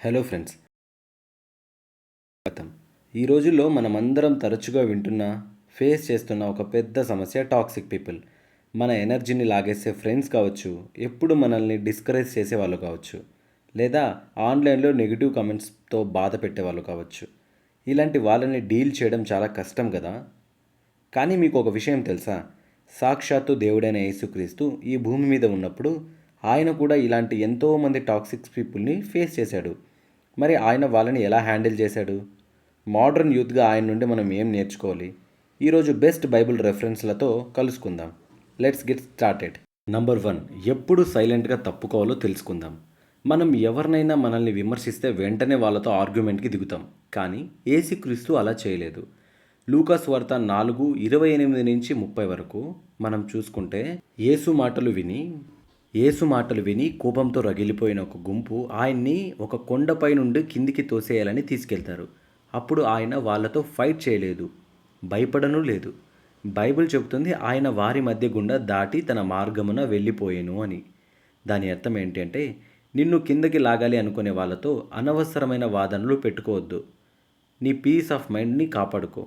Hello friends. గతం ఈ రోజుల్లో మనమందరం తరచుగా వింటున్న, ఫేస్ చేస్తున్న ఒక పెద్ద సమస్య టాక్సిక్ పీపుల్. మన ఎనర్జీని లాగేసే ఫ్రెండ్స్ కావచ్చు, ఎప్పుడు మనల్ని డిస్కరేజ్ చేసేవాళ్ళు కావచ్చు, లేదా ఆన్లైన్లో నెగిటివ్ కామెంట్స్తో బాధ పెట్టేవాళ్ళు కావచ్చు. ఇలాంటి వాళ్ళని డీల్ చేయడం చాలా కష్టం కదా. కానీ మీకు ఒక విషయం తెలుసా? సాక్షాత్తు దేవుడైన యేసుక్రీస్తు ఈ భూమి మీద ఉన్నప్పుడు ఆయన కూడా ఇలాంటి ఎంతోమంది టాక్సిక్ పీపుల్ని ఫేస్ చేశాడు. మరి ఆయన వాళ్ళని ఎలా హ్యాండిల్ చేశాడు? మోడర్న్ యూత్గా ఆయన నుండి మనం ఏం నేర్చుకోవాలి? ఈరోజు బెస్ట్ బైబిల్ రెఫరెన్స్లతో కలుసుకుందాం. Let's get started. నంబర్ 1, ఎప్పుడు సైలెంట్గా తప్పుకోవాలో తెలుసుకుందాం. మనం ఎవరినైనా మనల్ని విమర్శిస్తే వెంటనే వాళ్ళతో ఆర్గ్యుమెంట్కి దిగుతాం. కానీ యేసుక్రీస్తు అలా చేయలేదు. లూకాసు వార్త 4:28-30 వరకు మనం చూసుకుంటే యేసు మాటలు విని కోపంతో రగిలిపోయిన ఒక గుంపు ఆయన్ని ఒక కొండపై నుండి కిందికి తోసేయాలని తీసుకెళ్తారు. అప్పుడు ఆయన వాళ్ళతో ఫైట్ చేయలేదు, భయపడను లేదు. బైబిల్ చెబుతుంది ఆయన వారి మధ్య గుండా దాటి తన మార్గమున వెళ్ళిపోయేను అని. దాని అర్థం ఏంటంటే నిన్ను కిందకి లాగాలి అనుకునే వాళ్ళతో అనవసరమైన వాదనలు పెట్టుకోవద్దు. నీ పీస్ ఆఫ్ మైండ్ని కాపాడుకో.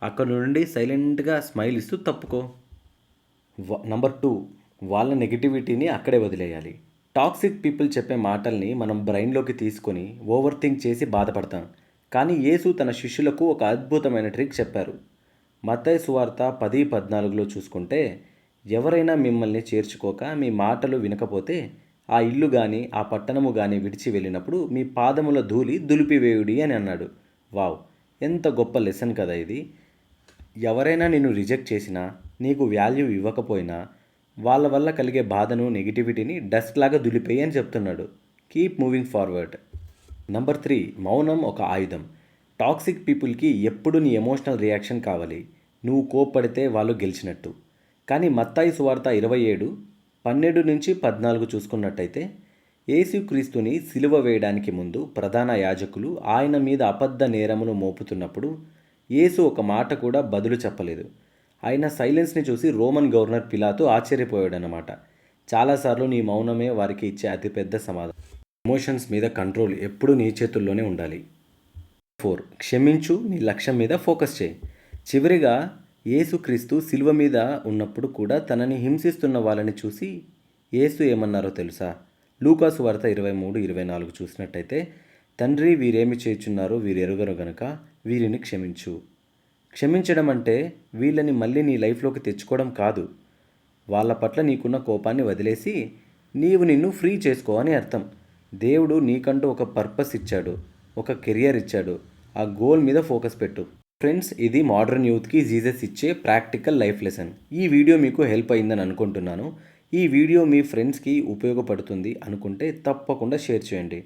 అక్కడ నుండి సైలెంట్గా స్మైల్ ఇస్తూ తప్పుకో. నంబర్ 2, వాళ్ళ నెగిటివిటీని అక్కడే వదిలేయాలి. టాక్సిక్ పీపుల్ చెప్పే మాటల్ని మనం బ్రెయిన్లోకి తీసుకొని ఓవర్ థింక్ చేసి బాధపడతాం. కానీ యేసు తన శిష్యులకు ఒక అద్భుతమైన ట్రిక్ చెప్పారు. మత్తయి సువార్త 10:14లో చూసుకుంటే, ఎవరైనా మిమ్మల్ని చేర్చుకోక మీ మాటలు వినకపోతే ఆ ఇల్లు కానీ ఆ పట్టణము కానీ విడిచి వెళ్ళినప్పుడు మీ పాదముల ధూళి దులిపివేయుడి అని అన్నాడు. వావ్, ఎంత గొప్ప లెసన్ కదా ఇది. ఎవరైనా నిన్ను రిజెక్ట్ చేసినా, నీకు వాల్యూ ఇవ్వకపోయినా వాళ్ళ వల్ల కలిగే బాధను, నెగిటివిటీని డస్ట్ లాగా దులిపేయి అని చెప్తున్నాడు. Keep moving forward. నంబర్ 3, మౌనం ఒక ఆయుధం. టాక్సిక్ పీపుల్కి ఎప్పుడు నీ ఎమోషనల్ రియాక్షన్ కావాలి. నువ్వు కోప్పడితే వాళ్ళు గెలిచినట్టు. కానీ మత్తాయి సువార్త 27:12-14 చూసుకున్నట్టయితే, యేసుక్రీస్తుని సిలువ వేయడానికి ముందు ప్రధాన యాజకులు ఆయన మీద అబద్ధ నేరమును మోపుతున్నప్పుడు యేసు ఒక మాట కూడా బదులు చెప్పలేదు. ఆయన సైలెన్స్ని చూసి రోమన్ గవర్నర్ పిలాతు ఆశ్చర్యపోయాడనమాట. చాలాసార్లు నీ మౌనమే వారికి ఇచ్చే అతిపెద్ద సమాధానం. ఎమోషన్స్ మీద కంట్రోల్ ఎప్పుడూ నీ చేతుల్లోనే ఉండాలి. 4, క్షమించు, నీ లక్ష్యం మీద ఫోకస్ చేయి. చివరిగా యేసుక్రీస్తు సిలువ మీద ఉన్నప్పుడు కూడా తనని హింసిస్తున్న వాళ్ళని చూసి యేసు ఏమన్నారో తెలుసా? లూకాసు వార్త 23:24 చూసినట్టయితే, తండ్రి, వీరేమి చేయుచున్నారో వీరు ఎరుగరు గనుక వీరిని క్షమించు. క్షమించడం అంటే వీళ్ళని మళ్ళీ నీ లైఫ్లోకి తెచ్చుకోవడం కాదు. వాళ్ళ పట్ల నీకున్న కోపాన్ని వదిలేసి నిన్ను ఫ్రీ చేసుకో అని అర్థం. దేవుడు నీకంటూ ఒక పర్పస్ ఇచ్చాడు, ఒక కెరియర్ ఇచ్చాడు. ఆ గోల్ మీద ఫోకస్ పెట్టు. ఫ్రెండ్స్, ఇది మోడర్న్ యూత్కి జీసస్ ఇచ్చే ప్రాక్టికల్ లైఫ్ లెసన్. ఈ వీడియో మీకు హెల్ప్ అయిందని అనుకుంటున్నాను. ఈ వీడియో మీ ఫ్రెండ్స్కి ఉపయోగపడుతుంది అనుకుంటే తప్పకుండా షేర్ చేయండి.